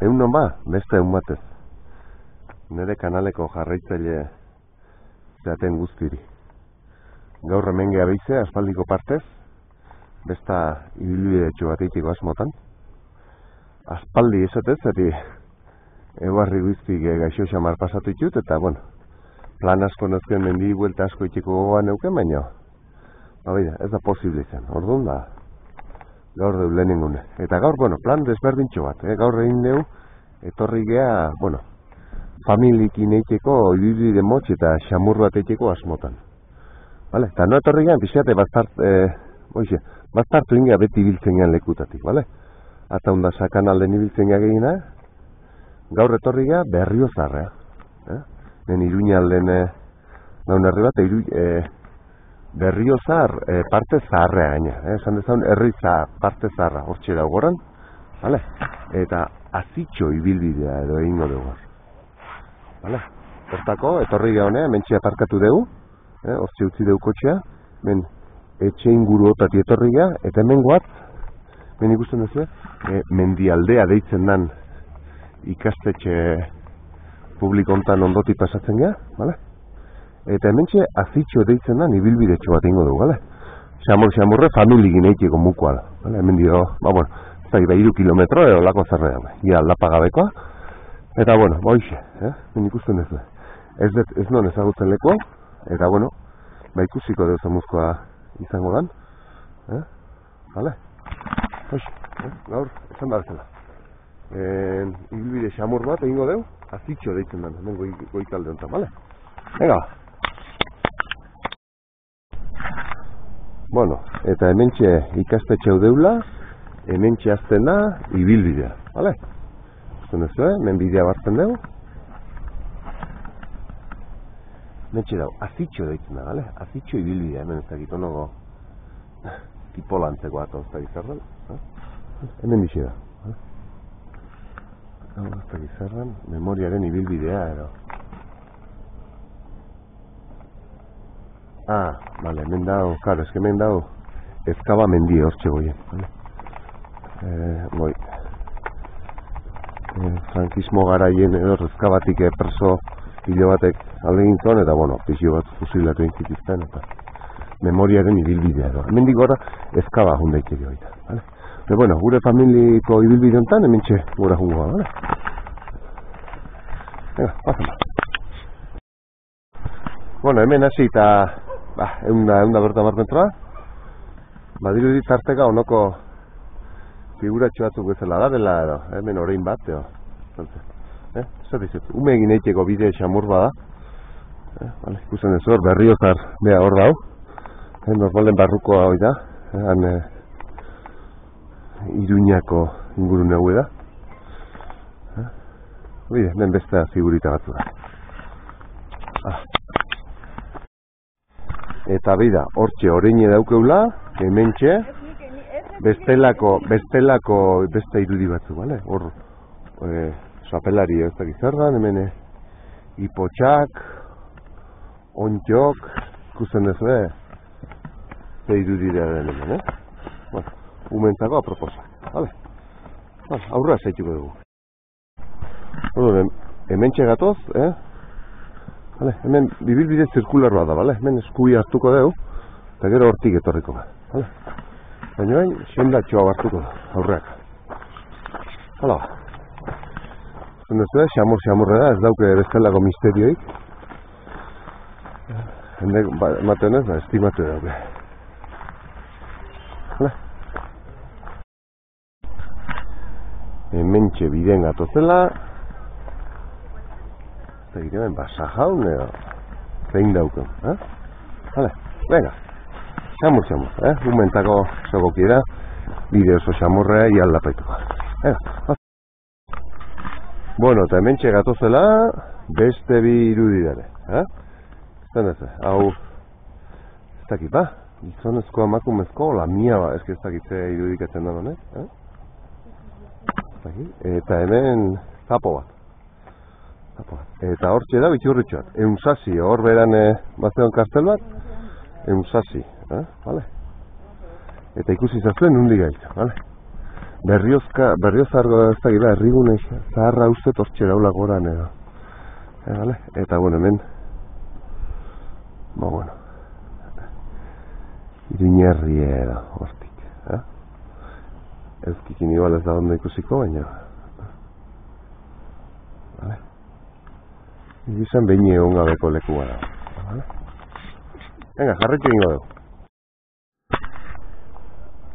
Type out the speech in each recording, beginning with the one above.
Egunon ba, beste egun batez. Nere kanaleko jarraitzaile zaten guztiri. Gaur hemen geha behize, aspaldiko partez, besta ibilbide etxo bat eitiko asmotan. Aspaldi esatez, zati eguarri guztik gaixo xamar pasatu itut, eta, bueno, plan asko nezken mendi buelta asko itxiko gogoan neuken, baina, ez da posible izan. Orduan da, gaur deu lehenengune. Eta gaur, bueno, plan desberdintxo bat, gaur egin deu, etorri geha, bueno, familiekin eiteko ibilbide motx eta xamur bat eiteko asmotan. Vale? Eta no etorri gehan, pixate, baztartu ingea beti ibiltzen gehan lekutatik, vale? Ata onda sakan alden ibiltzen geha gehiena, gaur etorri geha Berriozarrea. Nen Iruña alden naun herri bat, Berriozar parte zaharrea gaina. Esan dezaun, herri parte zaharra, hortxe daugoran, vale? Eta azitxo ibilbidea edo egingo dugu. Vale? Hortako, etorri geha honea, mentxe aparkatu dugu, hortxe utzi dugu kotxea, men etxe inguru otati etorri geha, eta hemen goat, men ikusten duzu, mendialdea deitzen dan ikastetxe publiko hontan ondoti pasatzen geha, vale? Eta hementxe azitxo deitzen dan ibilbidetxo bat ingo dugu, vale? Xamurre familigin eiteko mukoa da, vale? Hemen dio, bueno, zai, 2 kilometro edo lako zerrean, ia aldapa gabekoa. Eta, bueno, hoxe, men ikusten duzu. Ez non ezagutzen lekoa, eta, bueno, ikusiko deu zamuzkoa izango dan, vale? Hoxe, gaur, esan da bezala. Ibilbide xamur bat egingo deu, azitxo deitzen dan, hemen goikalde honetan, vale? Venga! Bueno, eta hementxe ikastetxe hau deula, hementxe azten da ibilbidea, vale? Zuen ez du, hemen bidea bartzen dugu. Hementxe dau, azitxo deitzen da, vale? Azitxo ibilbidea, hemen ez dakit onogo tipolantzeko ato ez dakit zerran. Hemen bixe da, vale? Ez dakit zerran, memoriaren ibilbidea edo. Vale, hemen dau, claro, ez que hemen dau ezkaba mendie hortxe goien, vale? Frankismo garaien edo ezkabatik preso hilo batek alde gintzen, eta, bueno, pixio bat fusilatu intzitizten, eta memoriaren ibilbidea edo. Hemen digorra ezkaba jundaikeri hoita, vale? Eta, bueno, gure familiko ibilbide honetan, hemen txe gura jungoa, vale? Venga, pasama. Bueno, hemen hasi eta eunda berta marmetroa, badirudi tarteka onoko figuratxo batzuk bezala da dela edo, hemen orain bat edo, zer dizut, ume egin eiteko bide xamur bada, vale, ikusten ez hor, Berriozar beha hor dau, normalen barrukoa hoi da, han Iruñako inguru negue da, bide, hemen beste figurita batzu da. Eta bida, hortxe oreine daukeula, hementxe, bestelako beste irudi batzu, bale? Hor, sapelari ez dakit zerdan, hemen ipotxak, ontxok, ikusten ez, ze irudidea den hemen, Bueno, umentzako aproposak, bale? Aurra zaituko dugu. Hementxe gatoz, Vale, hemen bibilbide zirkularroa da, vale? Hemen eskui hartuko dugu, eta gero hortik etorriko da, vale? Baina bain, xendatxoa hartuko da, aurreak. Hala ba. Zendezu, xamurre da, ez dauke bestelako misterioik. Hendek, ematen ez, estimatu dauke. Hala? Hementxe bideen gatozela. Hemen basajaun edo zein dauken, Vale, venga, xamur, umentako sogokiera, bide oso xamurrea ialdapaituko. Bueno, eta hemen txegatozela, beste bi irudidare, Zer ez, hau, ez dakit, gizonezko emakumezko, la mia ez dakit ze irudikatzen da honek, Eta hemen zapo bat. Eta hortxe da bitxurritxo bat, Eusasi, hor beran bazeon kastel bat, Eusasi, vale? Eta ikusi zazuen nundi gaitza, vale? Berriozargo ez da gira, herrigune zaharra uste tortxe daula goran edo. Vale? Eta, bueno, hemen, bueno, Iruñerri edo, hortik. Ezkikin igual ez da ondo ikusiko, baina. Vale? Izan behin egon gabeko leku gara. Vale? Venga, jarretxe ingo dugu.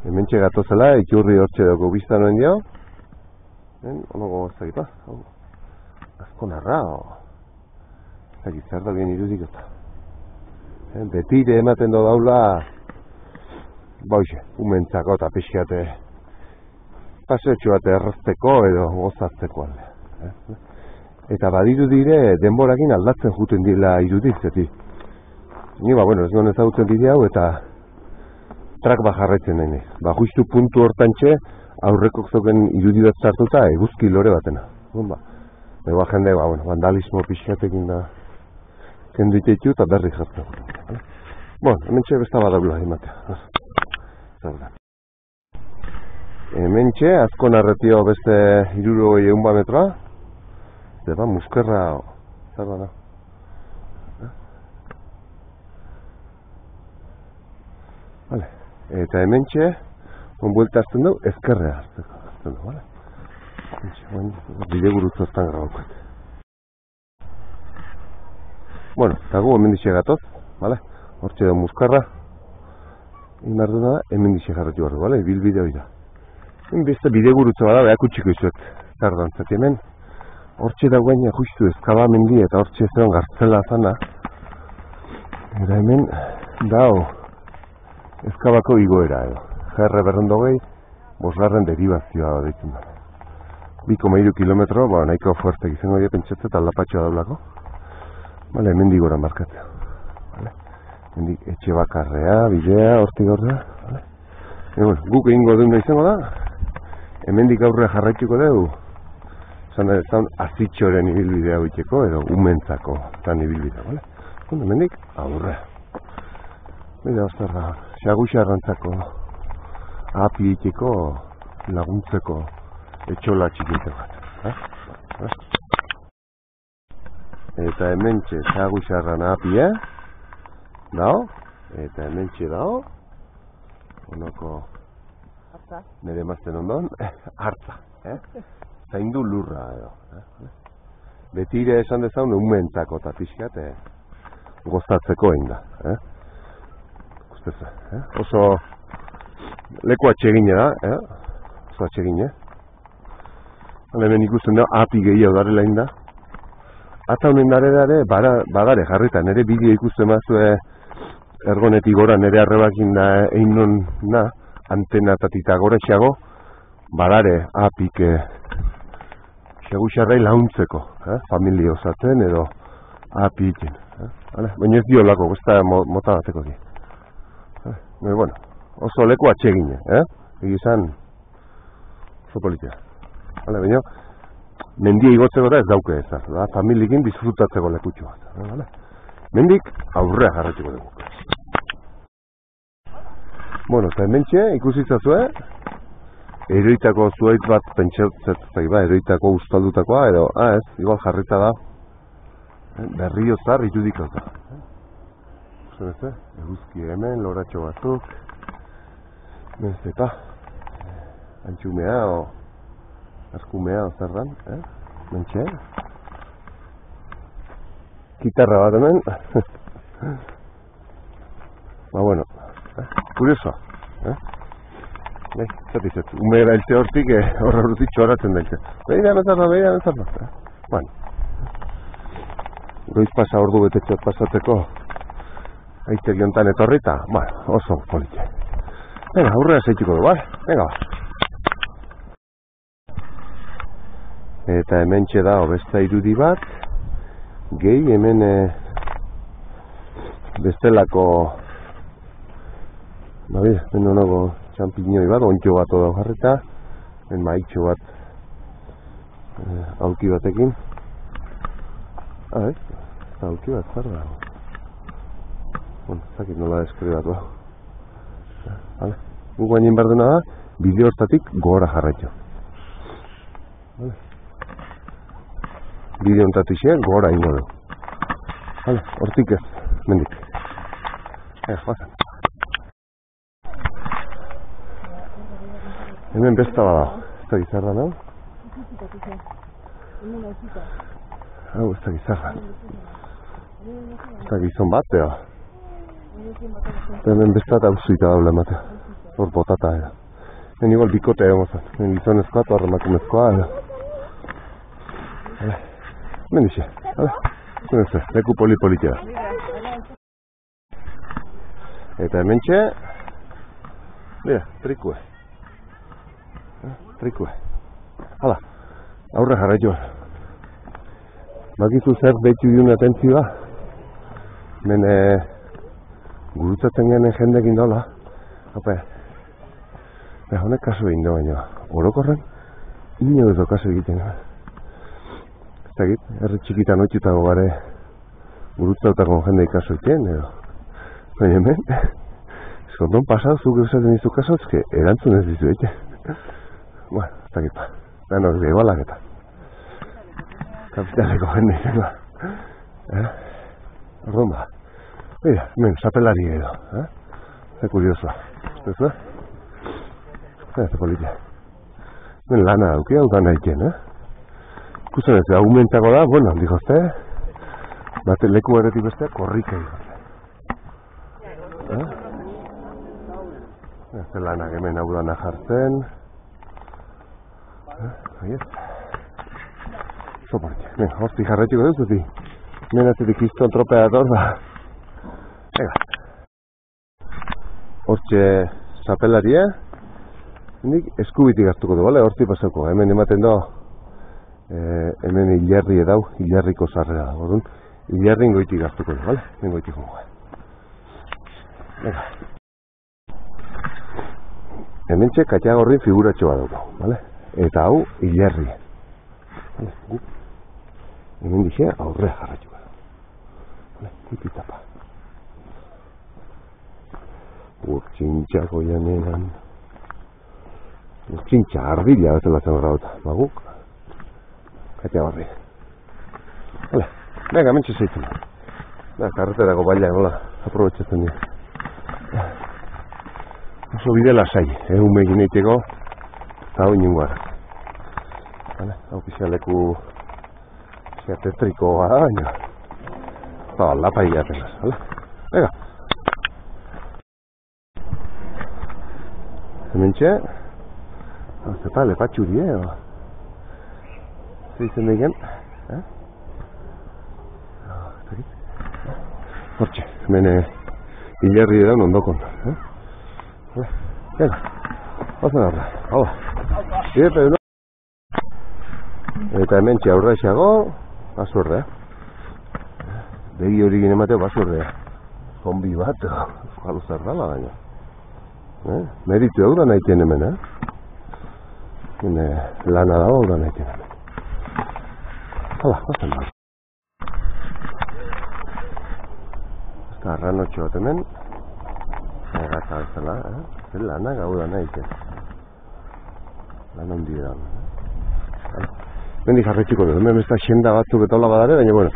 Hemen txegatu zela, ikurri hortxe dugu biztanoen dio. Ono gogortzak eta. Azko narra, zaki zer da bien irudik eta. Betire ematen do daula, boixe, umentzako eta pixkate pasetxo bat errazteko edo gozazteko alde. Eta badiru dire denborakin aldatzen juten dila irudik, zeti. Ni bueno, ez non ezagutzen bide hau eta trak jarraitzen nahi. Justu puntu hortantxe aurrekok zoken irudi bat zartuta eguzki lore batena. Ego jende, vandalismo pixkatekin da kendu itetu eta berri jartzen. Hemen txe besta badaula ematea. Hemen txe, azkon arretio beste 60 metroa. Zeba, muskerra, zer da. Vale. Eta hemen txe, buelta azten dugu, ezkerrea azten dugu, vale? Bide gurutzu eztan grabaukat. Bueno, eta gu hemen dixe gatoz, vale? Hortxe da muskarra. Inbar duna da, hemen dixe jarretu barru, vale? Bilbide hori da. Beste bide gurutzu bada, behak utxiko izuet. Zardan, zati hemen. Hortxe dagoen justu ezkabamendi eta hortxe zeon gartzela zana. Eta hemen dao ezkabako igoera edo. Gerre 5 derivazioa deitzen da. 2,3 kilometro, nahiko fuerte izango dira pentsatzea eta aldapatxoa daulako. Bale, hemen digora markatzea. Hemen etxe bakarrea, bidea, hortik horrea. Guk egingo duen da izango da. Hemen dik aurrea jarraituko dugu. Zan azitxoren ibilbidea biteko edo umentzako zan ibilbidea, bale? Hemendik aurre. Bida oztar da, xaguxarrantzako api iteko laguntzeko etxola txikite bat. Eta hemen txe xaguxarran apia dao, eta hemen txe dao onoko nire mazten ondon, hartza, zaindu lurra edo. Betire esan dezaun umentzako eta pixkat gozatzeko egin da. Oso leku atsegine da, oso atsegine. Hemen ikusten da, api gehiago darela egin da. Ata honen darelare, badare jarrita, nire bideo ikusten bazue ergonetik gora nire arrebakin da egin non na, antena tatita gora xago, badare apik xaguxarrai launtzeko, familia osatzen edo api ikin. Baina ez dio lako, ez da mota bateko di. Bueno, oso leku atsegine, egizan oso politia. Baina, mendia igotzeko da ez dauke ezar, familiekin disfrutatzeko lekutxo bat. Mendik aurrea jarretiko dugu. Bueno, eta hementxe ikusitzazue, eroitako zuaitz bat pentsatzen eroitako ustaldutakoa, edo, ez, igual jarrita da, Berriozar irudiko da. Eguzki hemen, loratxo batzuk, eta antxumea o askumea o zer dan, mentxe. Gitarra bat hemen. Bueno, kurioso. Zatizet, ume gailtze hortik horre brutik txoratzen daitze. Beira bezarra. Bueno. Goiz pasa ordu betetxot pasatzeko aite giontan etorrita, oso politia. Venga, aurrera zeituko du, venga, Eta hemen txeda besta irudi bat, gehi hemen bestelako, hemen honago txampiñoi bat, ontxo bat oda jarrita, hemen maitxo bat aulki batekin. Aulki bat, zer dago. Bueno, zakit nola deskribatu. Gu guainin behar duna da, bide hortatik gora jarraitu. Bide hontatik gora ingo du. Hortik ez, mendik. Joazen. Hemen besta bada. Ez da gizarra, no? Hau, ez da gizarra. Ez da gizon bat, eo. Hemen besta eta auzuita daule ematea. Hor botata, eo. Hemen igual bikote egon zen. Hemen gizonezkoa eta horremakumezkoa, eo. Hemen dixe, leku poli-politea. Eta hemen txe, trikue. Trikue. Hala, aurre jarraitu. Bakizu zer deitu diun atentzioa. Hemen gurutzatzen genen jendekin dola. Honek kaso egin do baina. Orokorren, ino edo kaso egiten. Ez dakit, herri txikitan oitutago gare gurutzautako jende ikaso egiten, edo. Baina hemen, eskondon pasau, zuk eusaten dizu kaso, ezke erantzun ez dizu egiten. Bueno, ez dakit pa. Ganoz, egualak eta. Kapitaleko jende izango. Orduan ba. Mira, hemen, sapelari edo. Ze kuriosua. Ez da? Ez politia. Hemen lana dauki hau gana egiten, Ikusten ez, aumentako da, bueno, dihozte, bate leku erretik bestea, korrika dihozte. Ez lanak hemen hau dana jartzen. Aiet. Soportia. Hortik jarretiko dut, zuti. Hemen azetik izton tropeador, ba. Ega. Hortxe zapelaria. Hendik eskubitik hartuko du, bale? Hortik pasako. Hemen ematen do. Hemen hilarri edau, hilarriko sarrera da. Orduan, hilarrin goitik hartuko du, bale? Hemen goitik jongo. Ega. Hemen txe katxagorrin figuratxo bat dugu, bale? Eta hau, hilarri. Hemen dixe aurre jarratxo bat. Tipitapa. Urtsintxako janean. Urtsintxa, ardila bezala zen horra Baguk. Katxagorri. Venga, mentxe zeitzen. Karreterako baila, hola, aprobetxatzen dira. Oso bide lasai, egun begin eiteko, eta hau inungoara. Hau pixaleku tetriko gara, baina. Eta lapai gatenaz, Venga. Hementxe, hau zepa, lepatxuri, Zeitzen degen, Hortxe, hemen hilarri edan ondokon, Venga, pasen arra, hala. Eta hemen txe aurra esago, basurre, Begi hori gine mateo basurre, Zombi bat, euskal zer dala gaina. Meritu eura nahiten hemen, Lana dago eura nahiten hemen. Hala, pasen bat. Eta arranotxo bat hemen, Gata bezala, zer lanak hau da nahi, Lan handi da. Mendik jarretxiko du, hemen besta xenda batzuk betola badare, baina, bueno,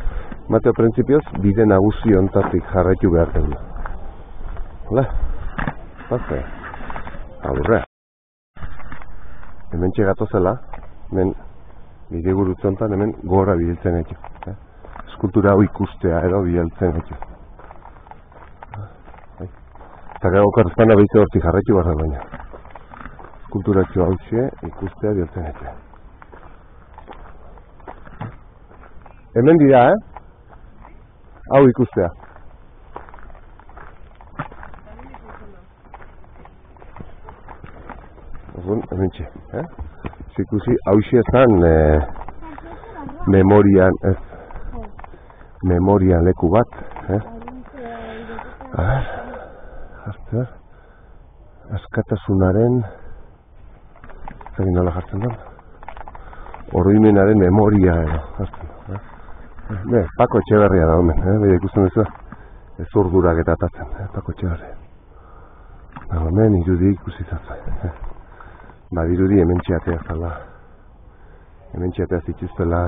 Mateo printzipioz, bide nagusi ontatik jarretxu behar den. Hala? Pazte? Aurrea. Hemen txegatozela, hemen bide gurutzontan, hemen gora bideltzen etxu. Eskultura hau ikustea edo bideltzen etxu. Eta gero okarreztan abeize hortik jarretxu behar da baina. Eskulturatxo hau xe, ikustea bideltzen etxu. Hemen dira, Hau ikustea. Orduan, hemen txe, Zikusi, hau xe zan memorian leku bat, A ber, jartzen, askatasunaren, zagin nola jartzen da? Oroimenaren memoria edo, jartzen, Pako Etxeberria da, homen, bide ikusten duzu, ez urdurak eta atatzen, Pako Etxeberria. Hemen irudi ikusi zatzen, Badirudi hemen txeatea zala. Hemen txeatea zituztela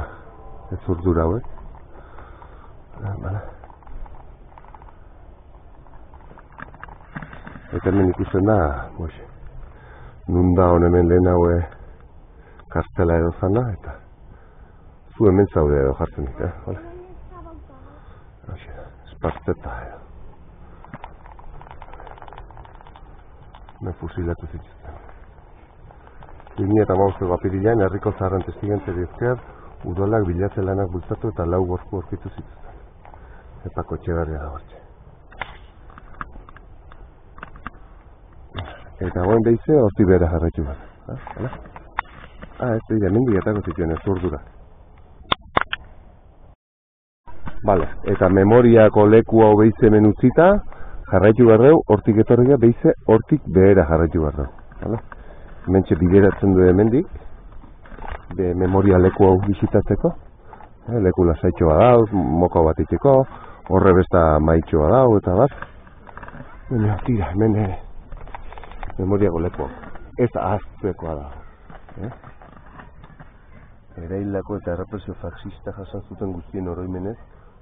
ez urdura hauek. Bala. Eta hemen ikusten da, nunda hemen lehen haue kartela edo zana, eta zu hemen zaude edo jartzen dit, Vale? Espartzeta edo. Me fusilatu zituzten. 2015ko apirilean herriko zaharren testigantzari esker, udalak bilatze lanak bultzatu eta 4 gorpu aurkitu zituzten. Epako Etxeberria da hortxe. Eta goen behize, horti behera jarraitu bat. Ez dira, mendik etako zituen ez urdura. Vale, eta memoriako leku hau behize hemen utzita, jarraitu behar hortik etorria behize, hortik behera jarraitu behar dugu. Hementxe bideratzen du hemendik, memoria leku hau bisitatzeko. Leku lasaitxoa dau, moka bat itxeko, horre besta maitxoa dau, eta bat. Tira, hemen memoriako leku hau. Ez ahaztzekoa da. Eraildako eta errepresio faxista jasan zuten guztien oroimenez,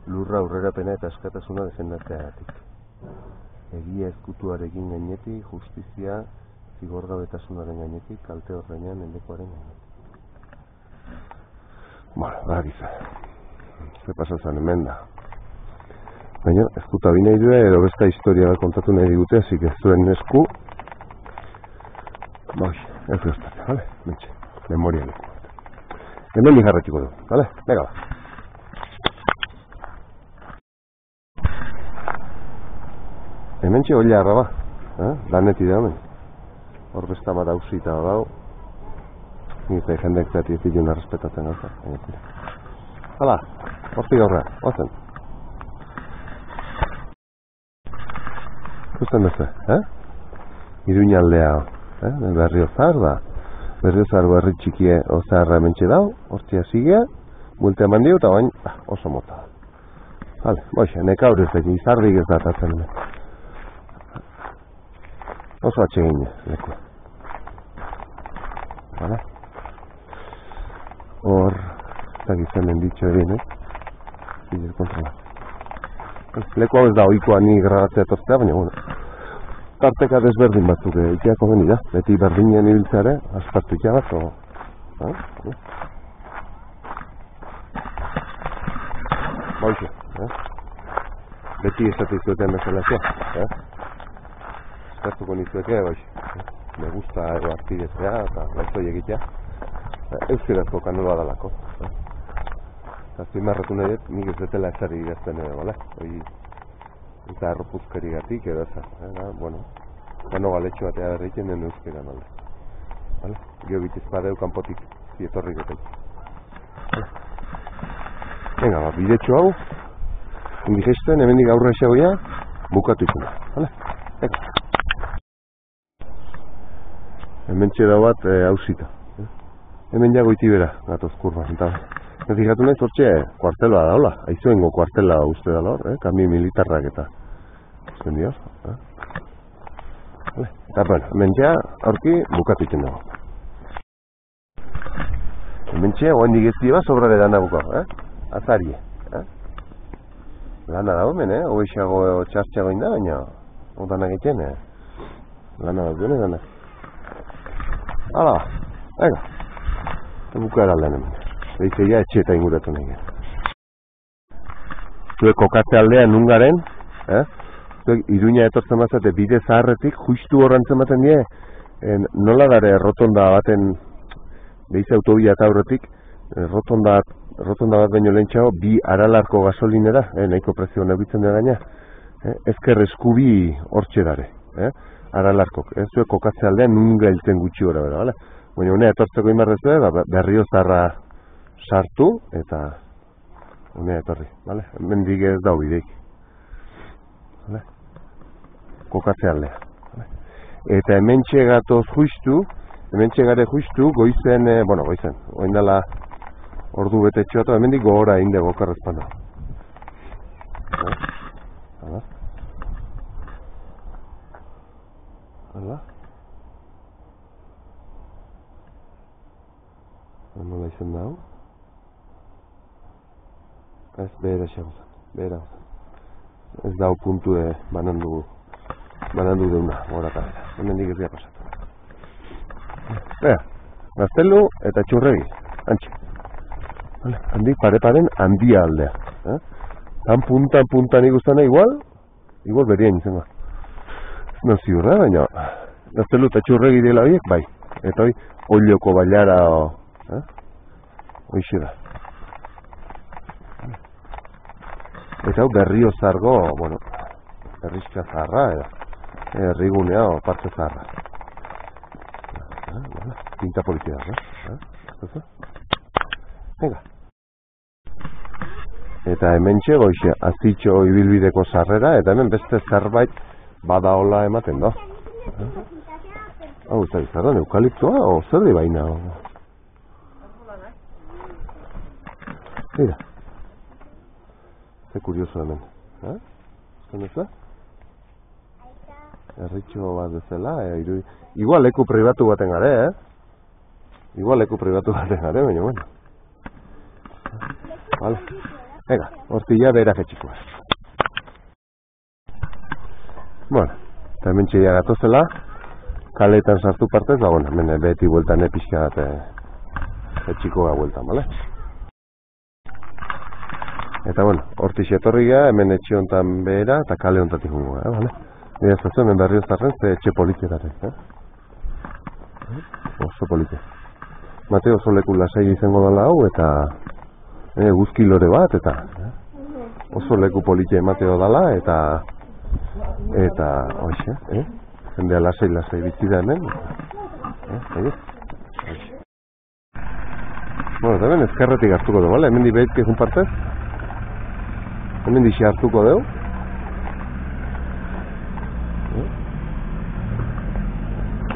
lurra aurrerapena eta askatasuna defendatzeagatik. Egia ezkutuarekin gainetik, justizia, zigorgabetasunaren gainetik, kalte horreinan endekoaren gainetik. Bagiza. Ze pasazan hemen da. Baina, ezkuta bine idea edo besta historia bat kontatu nahi digute, zik ez zuen esku. Ez goztate, bale? Mentxe, memoria leku. Hemen nik jarretiko du, bale? Bega ba. Hemen txe olla arra ba, laneti da hemen. Hor besta bat hausita dau. Nire jendek zati ez diluna respetatzen gauza. Hala, hortik aurra, ozen. Gusten beste, Iruñaldea, Berriozar da. Berriozar berri txikie ozaharra hementxe dau, hortzia zigea, buelte eman dio eta bain, oso mota. Hale, neka horrez egin, izarrik ez datatzen. Oso atsegin, leku. Hala? Hor, eta gizanen ditxo egin, Bider kontrola. Leku hau ez da oikoa ni gragatzea etortzea, baina, tarteka desberdin batzuk iteako geni da. Beti berdinen ibiltzeare, aspartu itea bat, Baixe, beti esate izuetan bezalatzea, eskartuko nizueke, me gusta ego artidetzea eta laizoi egitea. Euskarazko kanola dalako. Azpimarratu nahi dut, nik ez detela esari idazten edo, bale? Eta arropuzkari gatik edo ezak. Kano galetxo batea berreiten den euskara nolde. Gio bitizpadeu kanpotik zietorri gotek. Venga, bidetxo hau, indigesten, hemendik aurra esagoia, bukatu izuna. Hemen txera bat hausita. Hemen ja goiti bera, gatoz kurba. Ez fijatu nahi zortxe, kuarteloa da, hola. Aizuengo kuartela uste da hor, kami militarrak eta. Usten dioz, Eta, hemen ja, aurki, bukatu itzen dago. Hemen txe, oen digezti bat, sobrare dana bukau, Azarie, Lana da hemen, Oeixago txartxago inda, baina, odanak egiten, Lana da dune dana. Hala, venga. Bukaera aldean hemen. Behizeia etxe eta inguratu nahi. Zuek kokatze aldean nungaren, zuek Iruña etortzen bazate bide zaharretik, justu horrentzen baten die, nola dare rotonda baten, behize autobia eta aurretik, rotonda bat baino lehentxago, bi aralarko gasolinera, nahiko prezio nebitzen da gaina, ezker eskubi hortxe dare, aralarkok. Zuek kokatze aldean nunga hilten gutxi gora bera, bale? Baina unea etortzeko imarrezu, Berriozarra sartu eta unea etorri, bale? Mendik ez dau bideik. Kokatze aldea. Eta hementxe gatoz justu, hementxe gare justu, goizen, goizen, oindala ordu bete txoatu, hemendik gogora inde bokarrezpana. Hala? Nola izen da hau? Ez, behera xagotan, behera gotan. Ez da hau puntue banandu deuna, goraka bera. Hemen dik erdia pasatu. Bera, Gaztelu eta Txurregi, antxe. Vale, handi pare-paren handia aldea. Han puntan ikustana igual berien izango. No ziurra, baina Gaztelu eta Txurregi dela horiek, bai. Eta hoi, oiloko bailara hoixe da. Eta hau Berriozargo, bueno, herrizka zaharra, herrigunea o parte zaharra. Pinta polizia da, Venga. Eta hemen goixe, azitxo ibilbideko sarrera, eta hemen beste zerbait badaola ematen da. Hau, ez da, eukaliptoa, o zer di baina? Mira. Ze kurioso hemen. Zer ez da? Herritxo bat bezala, igual leku pribatu baten gare, Igual leku pribatu baten gare, baina, bueno. Vale. Venga, hortilla behera jetxikoa. Bueno, eta hemen txeia gatozela, kaletan sartu partez, ba, bueno, hemen beti bueltan pixka bat jetxikoa bueltan, bale? Eta, bueno, hortix etorri gara, hemen etxe hontan behera, eta kale hontatik jungo, bale? Nire zazu, hemen Berriozarren, ze etxe politzetare, Oso politze. Mate oso leku lasai izango dela hau, eta guzki lore bat, eta oso leku politxe emateo dela, eta hoxe, jendea lasai bizi da hemen, Bueno, eta hemen ezkerretik hartuko dugu, bale? Hemen di behitke jun partez, hemen di hartuko dugu,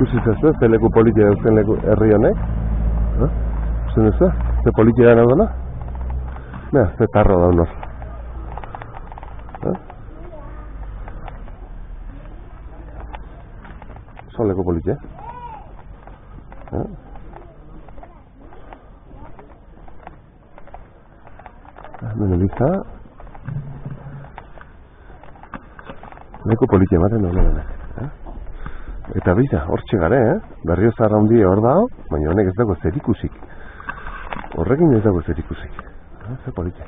ikusi zazu, ze leku politia eusten leku herri honek? Usten duzu? Ze politia da naudana? Mira, ze tarro da honor. Oso leku politia. Hemen eliza. Leku politia ematen da honek. Eta bida, hortxe gare, Berriozar handi hor dago, baina honek ez dago zerikusik. Horrekin ez dago zerikusik. Zer politia.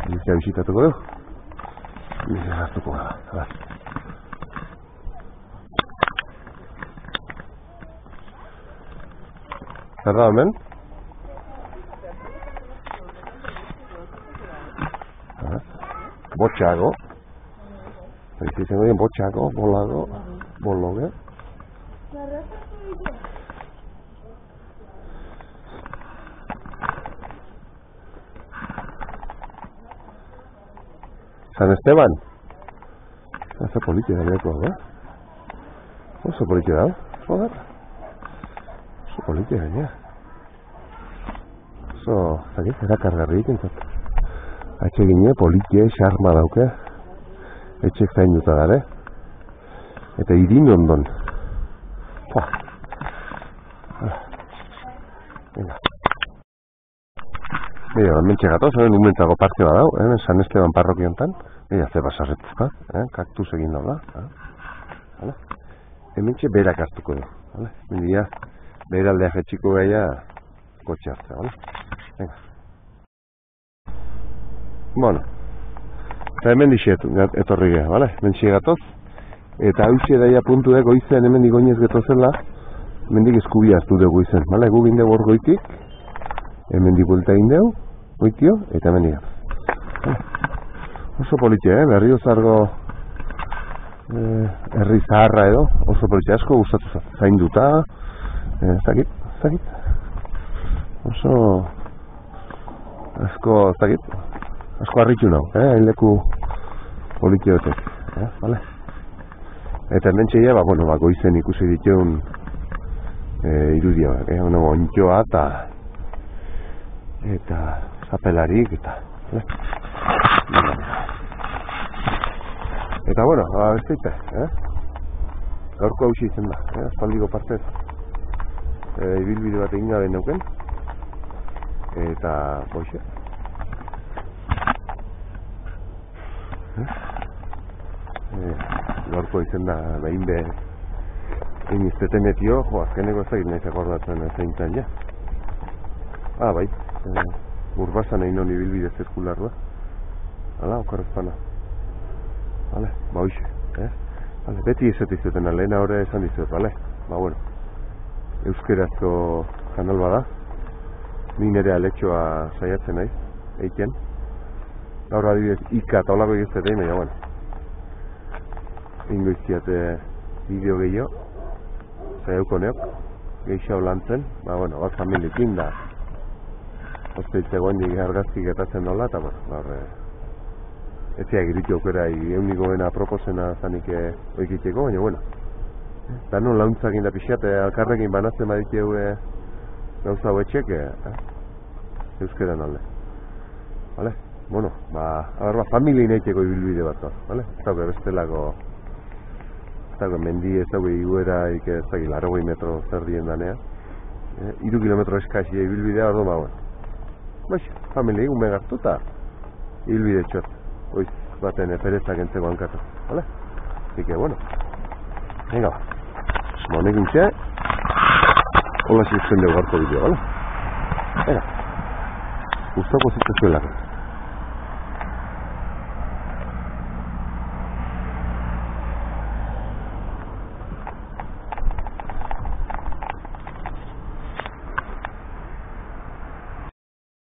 Bizia bisitatuko dugu. Bizia hartuko gara. Zer da hemen? Botxago. Izango dien botxago, bolago. Bologe. San Esteban. Oso politia da biako, Oso politia da, joder. Oso politia gainea. Oso, zagit, erakargarri ikentzat. Atxe gine, politia, xarma dauke. Etxek zain duta dara, Eta irin ondon. Venga. Mira, mentxe gatoz, umentzago parte badau, San Esteban parrokiontan. Mira, ze basarretuzka, kaktus egin daula. Hementxe berak hartuko du. Mendia, beraldea jetxiko gaia kotxe hartzea, Venga. Bueno. Eta hemen dixetu, etorri geha, mentxe gatoz. Eta hauxe daia puntu dago izan hemen digoinez getozela, hemendik eskubia hartu dugu izan, gu gindegu hor goitik, hemen dibulta gindegu, goitio, eta hemen digar. Oso politia, Berriozargo herri zaharra edo, oso politia asko gustatu zainduta, zakit. Oso asko harritu nahu, hain leku politia dutek, bale? Eta hemen txeia, goizen ikusi dituen irudioak, ontxoa eta zapelarik, eta bueno, besteite, gaurko hausi izen da, espaldiko partez ibilbide bat egin gabe neuken, eta boixe. Gaurko izen da behin be iniztetenetio, azkeneko ez egin nahiz akordatzen zeintzen ja. Bai, Urbasan egin honi bilbide zirkularua. Hala, okarrezpana. Vale, hoxe, Vale, beti esatizutena, lehena hori esan dizut, vale? Bueno, euskerazko kanal bada. Ni nire aletxoa saiatzen naiz, eiken. Gaur adibidez, ika eta olako egiztetein, baina, bueno. Ingo izkiate bideo gehiago, saiauko neok, geixau lantzen, bueno, bat familiekin da. Osteitze goendik argazkik etatzen dola, eta, bueno, etziak iritu aukera euniko bena proposena zanik oikiteko, baina, bueno. Eta non launtzak inda pixate, alkarrekin banatzen baditeu gauza hauetxek, euskeran alde. Vale? Bueno, familie inetxeko ibilbide bat, vale? Ez dago bestelako, ez dago mendi, ez dago iguera, ez dago 80 metro zer dien danea. 3 kilometro eskaxia ibilbidea, ordo, bueno. Familie, un megartu eta ibilbide txot. Oiz, baten perezak entzeko hankatu, vale? Así que, bueno. Venga, honekin txe, hola zizten dugu harko bideo, vale? Venga, gustoko zitzezuelako.